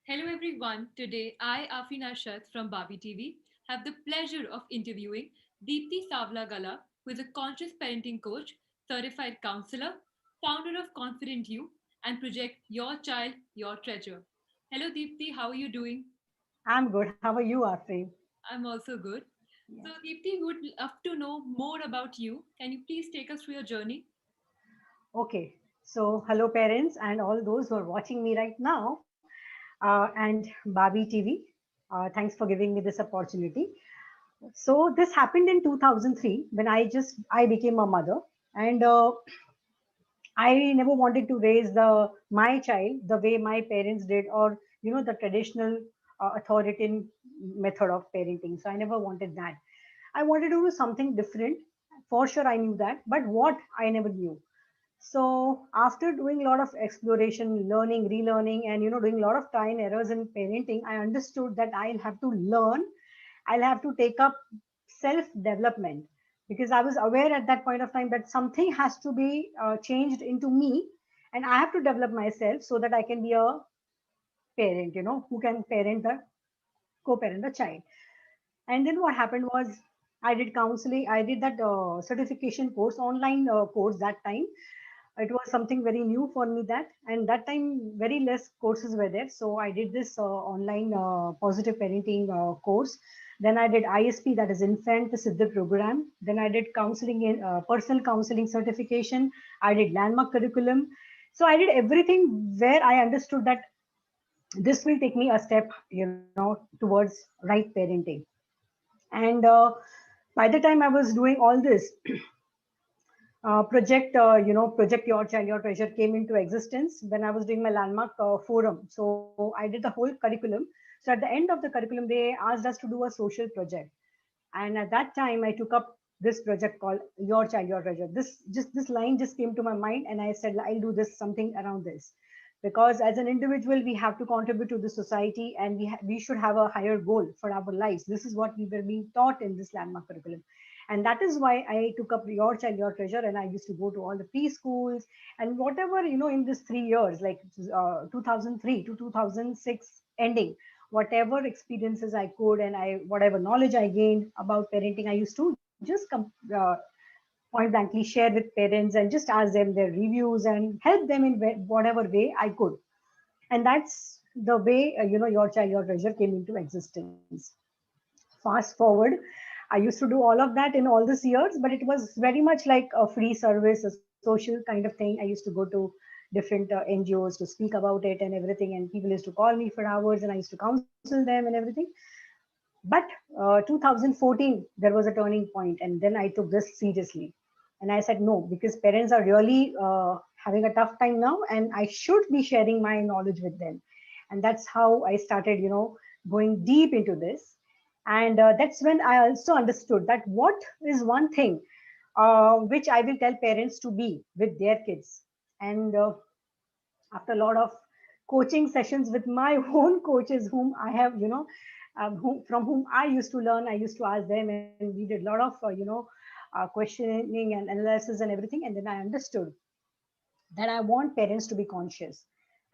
Hello everyone. Today I, Afina Sheth from Bobby TV, have the pleasure of interviewing Deepthi Savla Gala, who is a conscious parenting coach, certified counselor, founder of Confident You, and project Your Child, Your Treasure. Hello Deepthi, how are you doing? I'm good. How are you, Afreen? I'm also good. Yeah. So Deepthi, we would love to know more about you. Can you please take us through your journey? Okay. So, hello, parents, and all those who are watching me right now, and Barbie TV. Thanks for giving me this opportunity. So, this happened in 2003 when I became a mother, and I never wanted to raise the my child the way my parents did, or the traditional authoritarian method of parenting. So, I never wanted that. I wanted to do something different. For sure, I knew that, but what I never knew. So after doing a lot of exploration, learning, relearning, and doing a lot of trial and errors in parenting, I understood that I'll have to learn. I'll have to take up self development because I was aware at that point of time that something has to be changed into me, and I have to develop myself so that I can be a parent. Who can parent the co-parent the child. And then what happened was I did counseling. I did that certification course, online course that time. It was something very new for me that, and that time very less courses were there. So I did this online positive parenting course. Then I did ISP, that is Infant Siddha program. Then I did counseling in personal counseling certification. I did landmark curriculum. So I did everything where I understood that this will take me a step, towards right parenting. And by the time I was doing all this, project Your Child, Your Treasure came into existence when I was doing my landmark forum. So I did the whole curriculum. So at the end of the curriculum, they asked us to do a social project. And at that time, I took up this project called Your Child, Your Treasure. This line just came to my mind, and I said I'll do this something around this, because as an individual we have to contribute to the society, and we should have a higher goal for our lives. This is what we were being taught in this landmark curriculum, and that is why I took up Your Child, Your Treasure, and I used to go to all the preschools and whatever, in this 3 years, like 2003 to 2006 ending, whatever experiences I could, and I whatever knowledge I gained about parenting, I used to just point blankly share with parents and just ask them their reviews and help them in whatever way I could. And that's the way, Your Child, Your Treasure came into existence. Fast forward, I used to do all of that in all these years, but it was very much like a free service, a social kind of thing. I used to go to different NGOs to speak about it and everything, and people used to call me for hours, and I used to counsel them and everything. But 2014, there was a turning point, and then I took this seriously. And I said, no, because parents are really having a tough time now, and I should be sharing my knowledge with them. And that's how I started, going deep into this. And that's when I also understood that what is one thing which I will tell parents to be with their kids. And after a lot of coaching sessions with my own coaches, whom I have, from whom I used to learn, I used to ask them, and we did a lot of, questioning and analysis and everything. And then I understood that I want parents to be conscious.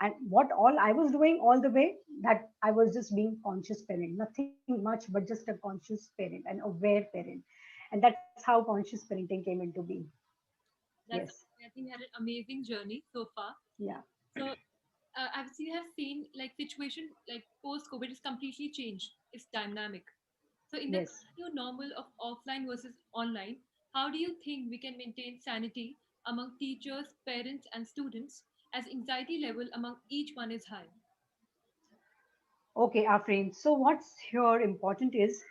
And what all I was doing all the way, that I was just being conscious parent, nothing much, but just a conscious parent, an aware parent. And that's how conscious parenting came into being. That's, Yes. I think, had an amazing journey so far. Yeah. So as you have seen, like situation like post COVID is completely changed. It's dynamic. So in the Yes. new normal of offline versus online, how do you think we can maintain sanity among teachers, parents, and students as anxiety level among each one is high? Okay, Afreen. So what's here important is,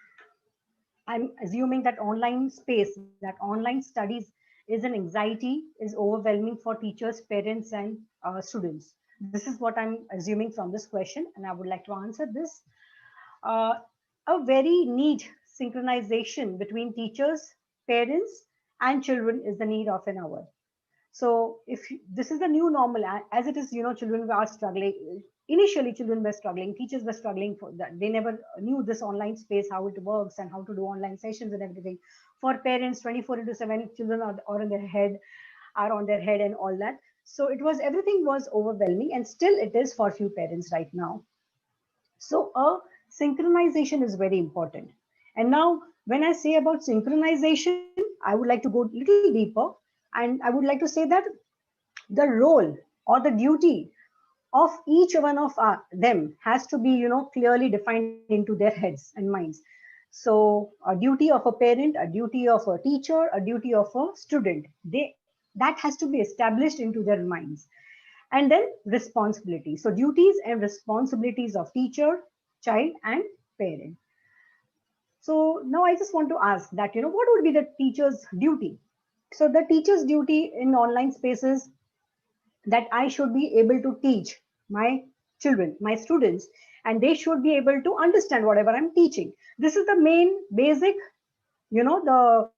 I'm assuming that online space, that online studies is an anxiety, is overwhelming for teachers, parents, and students. This is what I'm assuming from this question, and I would like to answer this. Uh, a very neat synchronization between teachers, parents, and children is the need of an hour. So if this is the new normal, as it is, children are struggling. Initially, children were struggling, teachers were struggling for that. They never knew this online space, how it works, and how to do online sessions and everything. For parents, 24 into 7, children are on their head, and all that. So it was everything was overwhelming, and still it is for few parents right now. So a synchronization is very important. And now when I say about synchronization, I would like to go a little deeper, and I would like to say that the role or the duty of each one of them has to be, clearly defined into their heads and minds. So a duty of a parent, a duty of a teacher, a duty of a student, they that has to be established into their minds. And then responsibility, so duties and responsibilities of teacher, child, and parent. So now I just want to ask that, what would be the teacher's duty? So the teacher's duty in online spaces, that I should be able to teach my children, my students, and they should be able to understand whatever I'm teaching. This is the main basic, the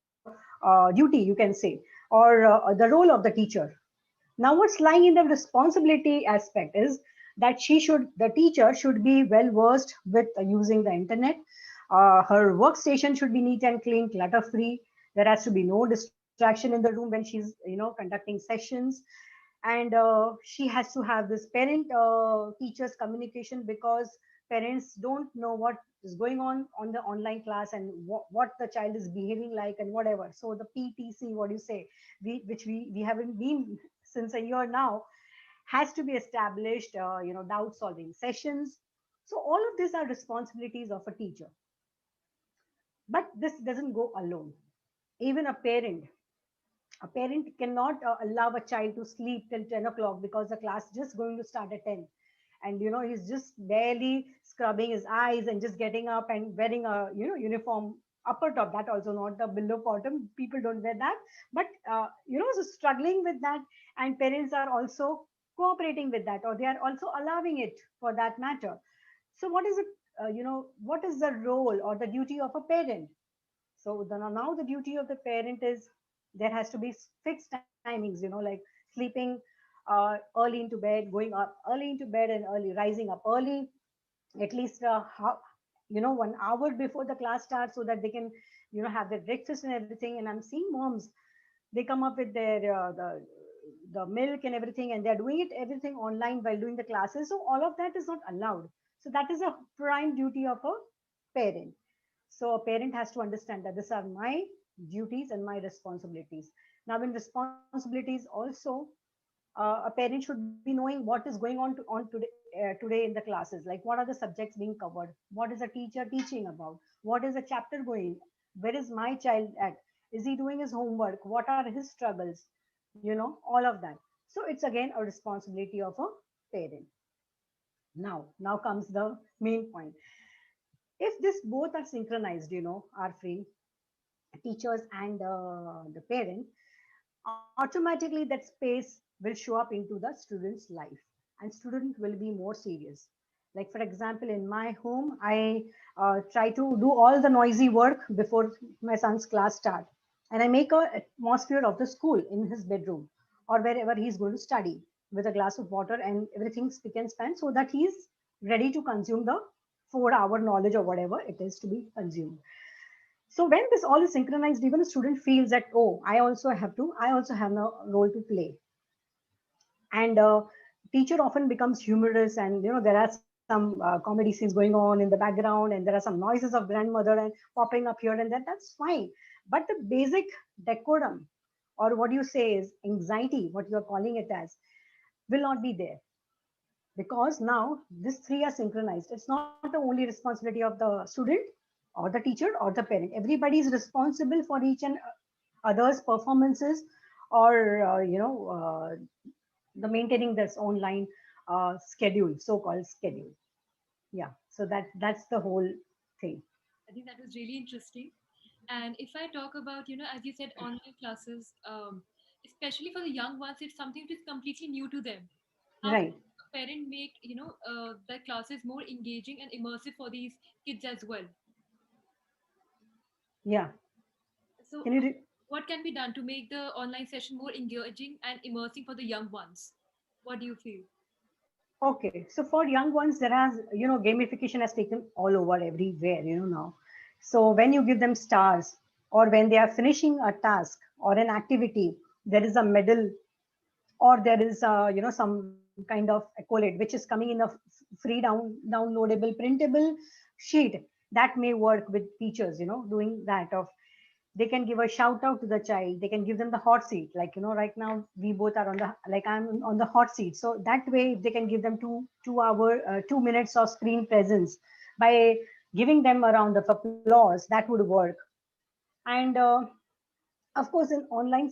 duty, you can say, or the role of the teacher. Now, what's lying in the responsibility aspect is that the teacher should be well versed with using the internet. Her workstation should be neat and clean, clutter free. There has to be no distraction in the room when she's, conducting sessions. And she has to have this parent teachers communication, because parents don't know what is going on the online class, and what the child is behaving like and whatever. So the PTC, what do you say, which we haven't been since a year now, has to be established. Doubt solving sessions. So all of these are responsibilities of a teacher. But this doesn't go alone. Even a parent cannot allow a child to sleep till 10 o'clock, because the class is just going to start at 10. And he's just barely scrubbing his eyes and just getting up and wearing a uniform upper top, that also not the below bottom. People don't wear that. But so struggling with that, and parents are also cooperating with that, or they are also allowing it, for that matter. So what is it, what is the role or the duty of a parent? So now the duty of the parent is, there has to be fixed timings, like sleeping early into bed, going up early into bed, and early rising up early, at least 1 hour before the class starts, so that they can have their breakfast and everything. And I'm seeing moms, they come up with their the milk and everything, and they're doing it everything online while doing the classes. So all of that is not allowed. So that is a prime duty of a parent. So a parent has to understand that these are my duties and my responsibilities. Now, in responsibilities also, a parent should be knowing what is going on today in the classes. Like, what are the subjects being covered? What is the teacher teaching about? What is the chapter going? Where is my child at? Is he doing his homework? What are his struggles? All of that. So it's again a responsibility of a parent. Now comes the main point. If this both are synchronized, are free, teachers and the parent, automatically that space will show up into the student's life, and student will be more serious. Like, for example, in my home, I try to do all the noisy work before my son's class start, and I make a atmosphere of the school in his bedroom, or wherever he's going to study, with a glass of water and everything spick and span, so that he's ready to consume the 4 hour knowledge or whatever it is to be consumed. So when this all is synchronized, even a student feels that, oh, I also have a role to play. And teacher often becomes humorous, and there are some comedy scenes going on in the background, and there are some noises of grandmother and popping up here and there. That's fine. But the basic decorum, or what you say is anxiety, what you're calling it as, will not be there, because now these three are synchronized. It's not the only responsibility of the student or the teacher or the parent. Everybody is responsible for each and others performances, or the maintaining this online schedule, so-called schedule. Yeah, so that's the whole thing. I think that was really interesting. And if I talk about, as you said, online classes, especially for the young ones, it's something which is completely new to them. How can Right. a parent make, the classes more engaging and immersive for these kids as well? Yeah. So, Can you what can be done to make the online session more engaging and immersive for the young ones? What do you feel? Okay, so for young ones, there has, gamification has taken all over everywhere, now. So when you give them stars, or when they are finishing a task or an activity, there is a medal, or there is, some kind of accolade which is coming in a free downloadable printable sheet, that may work with teachers, doing that. Of they can give a shout out to the child, they can give them the hot seat, like right now we both are on the, like I'm on the hot seat, so that way if they can give them 2 minutes of screen presence by giving them a round of applause, that would work. And of course in online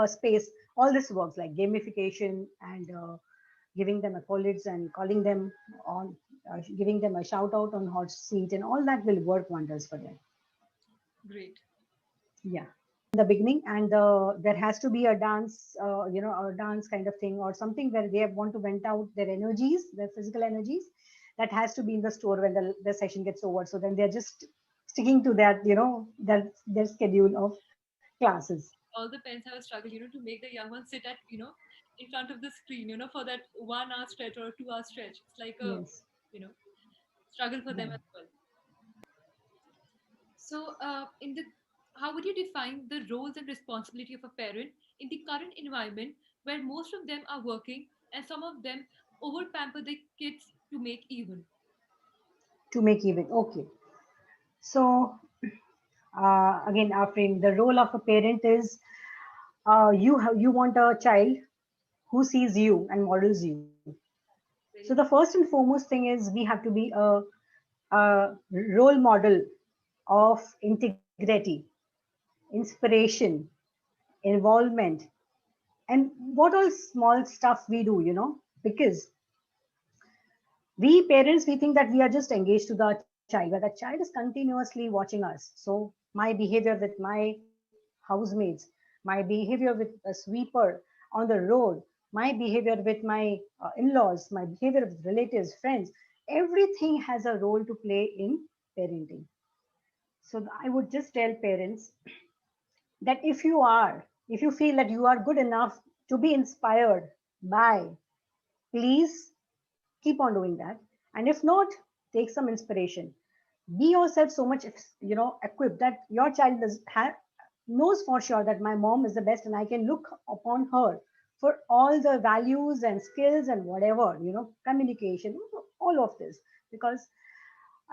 space, all this works, like gamification and giving them accolades and calling them on, giving them a shout out on hot seat, and all that will work wonders for them. Great. Yeah, the beginning, and there has to be a dance, a dance kind of thing or something where they want to vent out their energies, their physical energies. That has to be in the store when the session gets over. So then they're just sticking to that, their schedule of classes. All the parents have a struggle, to make the young ones sit at, in front of the screen, for that 1 hour stretch or a 2 hour stretch. It's like a, Yes. you know, struggle for them Yeah. as well. So, how would you define the roles and responsibility of a parent in the current environment where most of them are working and some of them over pamper their kids to make even? To make even. Okay. So again, Afrin, the role of a parent is, you want a child who sees you and models you. So the Very first and foremost thing is we have to be a role model of integrity, inspiration, involvement, and what all small stuff we do, because we parents, we think that we are just engaged to the child, but the child is continuously watching us. So my behavior with my housemates, my behavior with a sweeper on the road, my behavior with my in-laws, my behavior with relatives, friends, everything has a role to play in parenting. So I would just tell parents that if you feel that you are good enough to be inspired by, please keep on doing that. And if not, take some inspiration. Be yourself so much, equipped that your child knows for sure that my mom is the best and I can look upon her for all the values and skills and whatever, communication, all of this. Because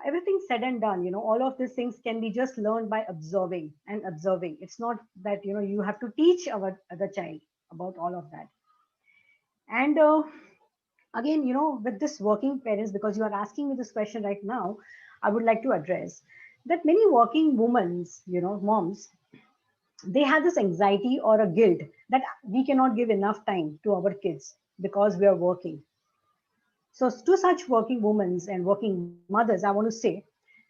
everything said and done, all of these things can be just learned by observing and observing. It's not that, you have to teach our other child about all of that. And again, with this working parents, because you are asking me this question right now, I would like to address that many working women, moms, they have this anxiety or a guilt that we cannot give enough time to our kids because we are working. So to such working women and working mothers, I want to say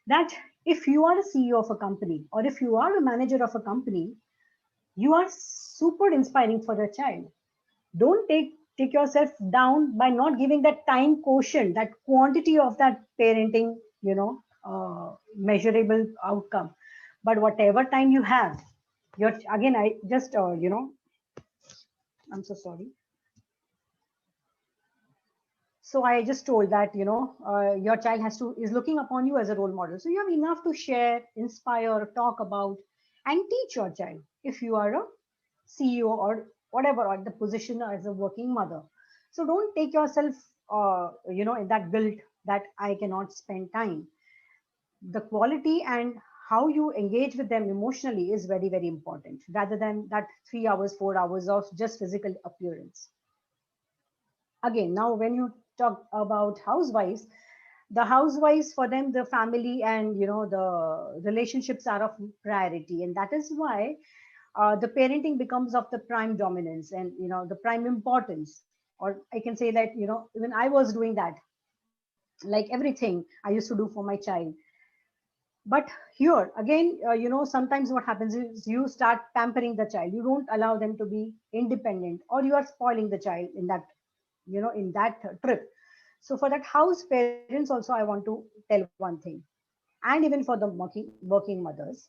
that if you are a CEO of a company or if you are a manager of a company, you are super inspiring for a child. Don't take yourself down by not giving that time quotient, that quantity of that parenting, measurable outcome. But whatever time you have, your again, I just I'm so sorry. So I just told that your child is looking upon you as a role model, so you have enough to share, inspire, talk about, and teach your child if you are a CEO or whatever, or the position as a working mother. So don't take yourself in that guilt that I cannot spend time. The quality and how you engage with them emotionally is very, very important, rather than that 3 hours 4 hours of just physical appearance. Again, now when you talk about housewives, the housewives, for them the family and the relationships are of priority, and that is why the parenting becomes of the prime dominance and the prime importance. Or I can say that even I was doing that, like everything I used to do for my child. But here again, sometimes what happens is you start pampering the child, you don't allow them to be independent, or you are spoiling the child in that in that trip. So for that house parents also, I want to tell one thing, and even for the working mothers.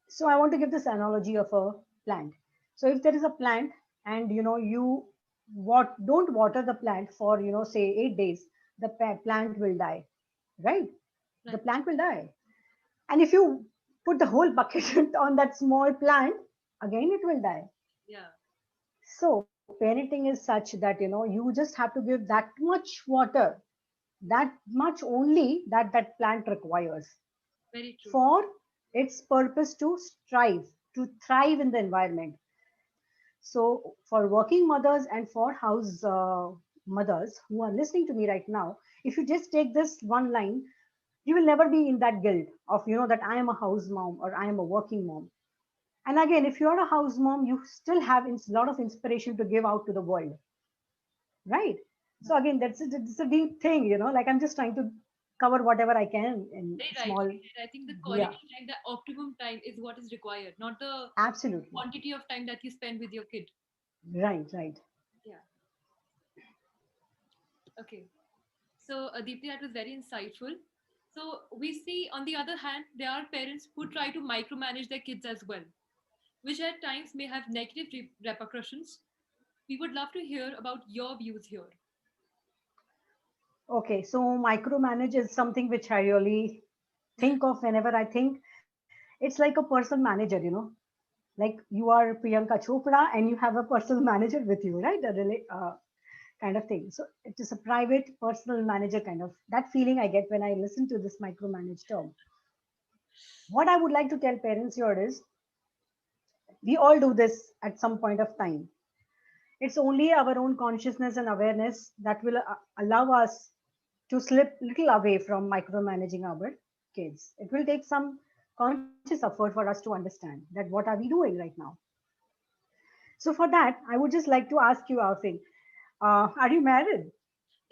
So I want to give this analogy of a plant. So if there is a plant, and you don't water the plant for say 8 days, the plant will die, right? The right. plant will die. And if you put the whole bucket on that small plant, again it will die. Yeah. So parenting is such that, you just have to give that much water, that much only that plant requires Very true. for its purpose to strive, to thrive in the environment. So, for working mothers and for house mothers who are listening to me right now, if you just take this one line, you will never be in that guilt of, that I am a house mom or I am a working mom. And again, if you're a house mom, you still have a lot of inspiration to give out to the world, right? So again, that's a deep thing, like I'm just trying to cover whatever I can in Very right. small. I think the Yeah, quality time, the optimum time is what is required, not the absolutely. quantity of time that you spend with your kid. Right, right. Yeah. Okay. So, Deepthi, that was very insightful. So, we see, on the other hand, there are parents who try to micromanage their kids as well, which at times may have negative repercussions. We would love to hear about your views here. Okay, so micromanage is something which I really think of whenever I think. It's like a personal manager, like you are Priyanka Chopra and you have a personal manager with you, right? Kind of thing. So it is a private personal manager kind of that feeling I get when I listen to this micromanage term. What I would like to tell parents here is we all do this at some point of time. It's only our own consciousness and awareness that will allow us to slip little away from micromanaging our kids. It will take some conscious effort for us to understand that what are we doing right now. So for that, I would just like to ask you, Alfie, are you married?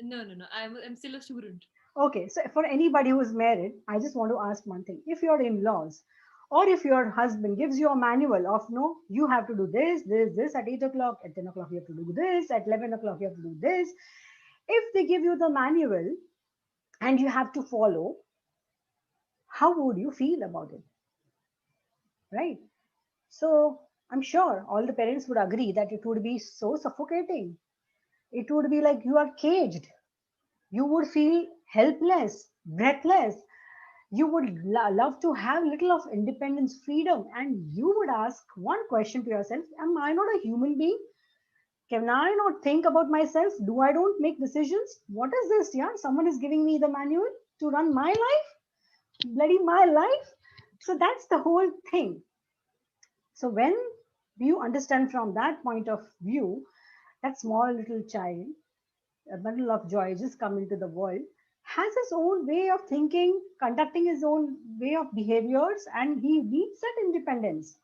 No, no, no. I'm still a student. Okay, so for anybody who is married, I just want to ask one thing. If your in-laws or if your husband gives you a manual of no, you have to do this at 8 o'clock, at 10 o'clock you have to do this, at 11 o'clock you have to do this. If they give you the manual and you have to follow, how would you feel about it? Right? So I'm sure all the parents would agree that it would be so suffocating. It would be like you are caged. You would feel helpless, breathless. You would love to have little of independence, freedom, and you would ask one question to yourself: am I not a human being? Can I not think about myself? Do I don't make decisions? What is this? Yeah, someone is giving me the manual to run my life, bloody my life. So that's the whole thing. So when you understand from that point of view, that small little child, a bundle of joy just come into the world, has his own way of thinking, conducting his own way of behaviors, and he needs that independence.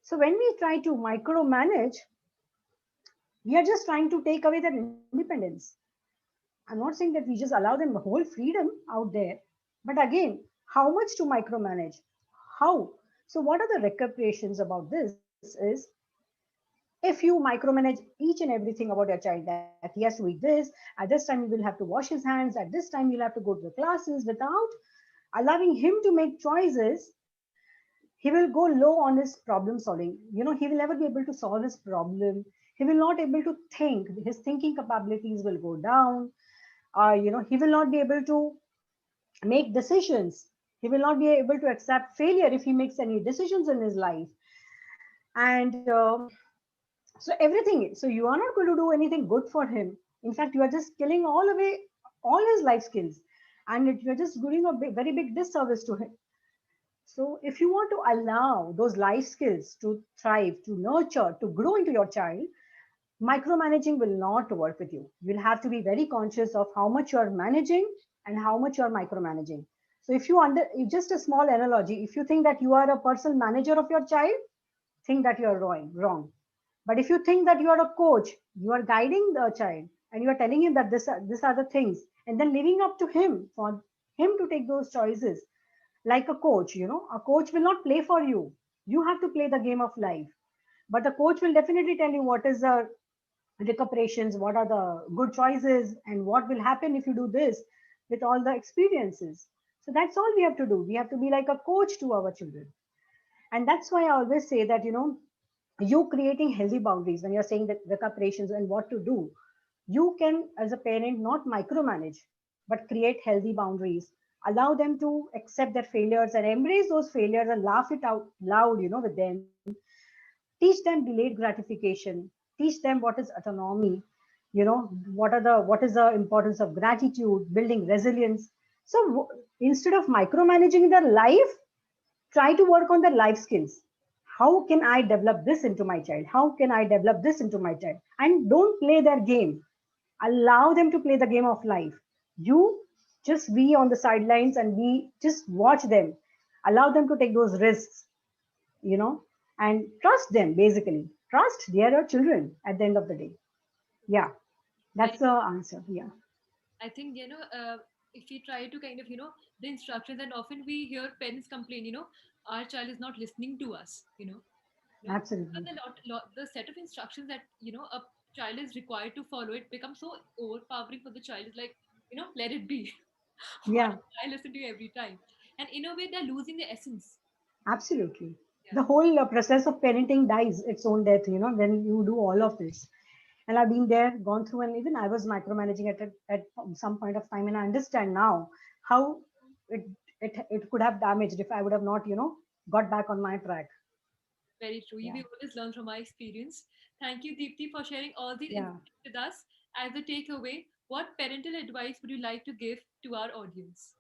So when we try to micromanage, we are just trying to take away that independence. I'm not saying that we just allow them the whole freedom out there, but again, how much to micromanage? How? So what are the repercussions about this is if you micromanage each and everything about your child, that he has to eat this, at this time he will have to wash his hands, at this time he'll have to go to the classes, without allowing him to make choices, he will go low on his problem solving. He will never be able to solve his problem. He will not able to think. His thinking capabilities will go down. He will not be able to make decisions. He will not be able to accept failure if he makes any decisions in his life. And so everything. So you are not going to do anything good for him. In fact, you are just killing all away all his life skills, and you're just doing a very big disservice to him. So if you want to allow those life skills to thrive, to nurture, to grow into your child, micromanaging will not work with you. You'll have to be very conscious of how much you're managing and how much you're micromanaging. So just a small analogy, if you think that you are a personal manager of your child, think that you're wrong. But if you think that you are a coach, you are guiding the child and you are telling him that these are the things, and then leaving up to him for him to take those choices. Like a coach, a coach will not play for you. You have to play the game of life. But the coach will definitely tell you what is the recuperations, what are the good choices, and what will happen if you do this with all the experiences. So that's all we have to do. We have to be like a coach to our children. And that's why I always say that, you creating healthy boundaries when you're saying that recuperations and what to do, you can, as a parent, not micromanage, but create healthy boundaries. Allow them to accept their failures and embrace those failures and laugh it out loud, with them. Teach them delayed gratification. teach them what is autonomy, what is the importance of gratitude, building resilience. So instead of micromanaging their life, try to work on their life skills. How can I develop this into my child? How can I develop this into my child? And don't play their game. Allow them to play the game of life. You just be on the sidelines and be just watch them. Allow them to take those risks, you know, and trust them basically. Trust they are your children at the end of the day. Yeah, that's Very, the answer. Yeah, I think, if we try to kind of, the instructions, and often we hear parents complain, our child is not listening to us, because absolutely. the set of instructions that, a child is required to follow, it becomes so overpowering for the child. It's like, let it be. Why Yeah, should I listen to you every time? And in a way, they're losing the essence. absolutely. Yeah, The whole process of parenting dies its own death, when you do all of this. And I've been there, gone through, and even I was micromanaging at some point of time, and I understand now how it it could have damaged if I would have not, got back on my track. very true. Yeah, We always learn from our experience. Thank you, Deepti, for sharing all these yeah, insights with us. As a takeaway, what parental advice would you like to give to our audience?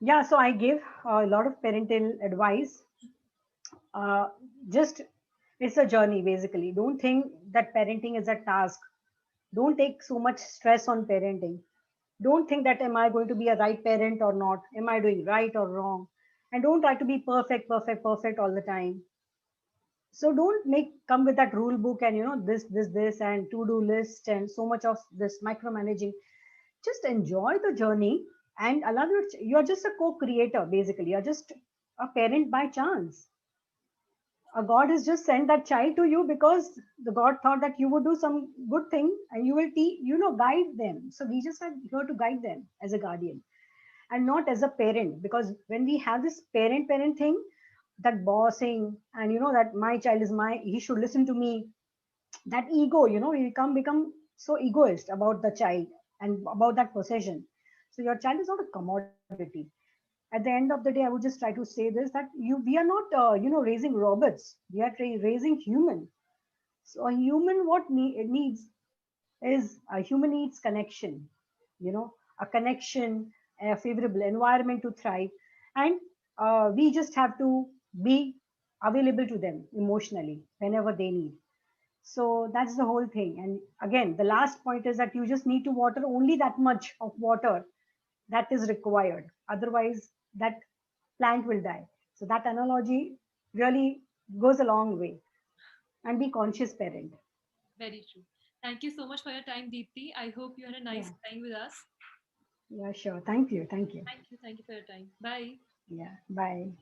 yeah. So I give a lot of parental advice. Uh, just it's a journey basically. Don't think that parenting is a task. Don't take so much stress on parenting. Don't think that am I going to be a right parent or not? Am I doing right or wrong? And don't try to be perfect, perfect, perfect all the time. So don't make come with that rule book and this and to do list and so much of this micromanaging. Just enjoy the journey and allow you're just a co-creator basically. You're just a parent by chance. A God has just sent that child to you because the God thought that you would do some good thing and you will guide them. So we just are here to guide them as a guardian and not as a parent, because when we have this parent thing, that bossing and that my child is my he should listen to me, that ego, you become so egoist about the child and about that possession. So your child is not a commodity. At the end of the day, I would just try to say this, that we are not raising robots, we are raising human. So a human it needs is a human needs connection, a connection, a favorable environment to thrive, and we just have to be available to them emotionally whenever they need. So that's the whole thing. And again, the last point is that you just need to water only that much of water that is required. Otherwise, that plant will die. So that analogy really goes a long way. And be conscious parent. Very true. Thank you so much for your time, Deepti. I hope you had a nice Yeah. time with us. Yeah, sure. Thank you. Thank you. Thank you. Thank you for your time. Bye. Yeah. Bye.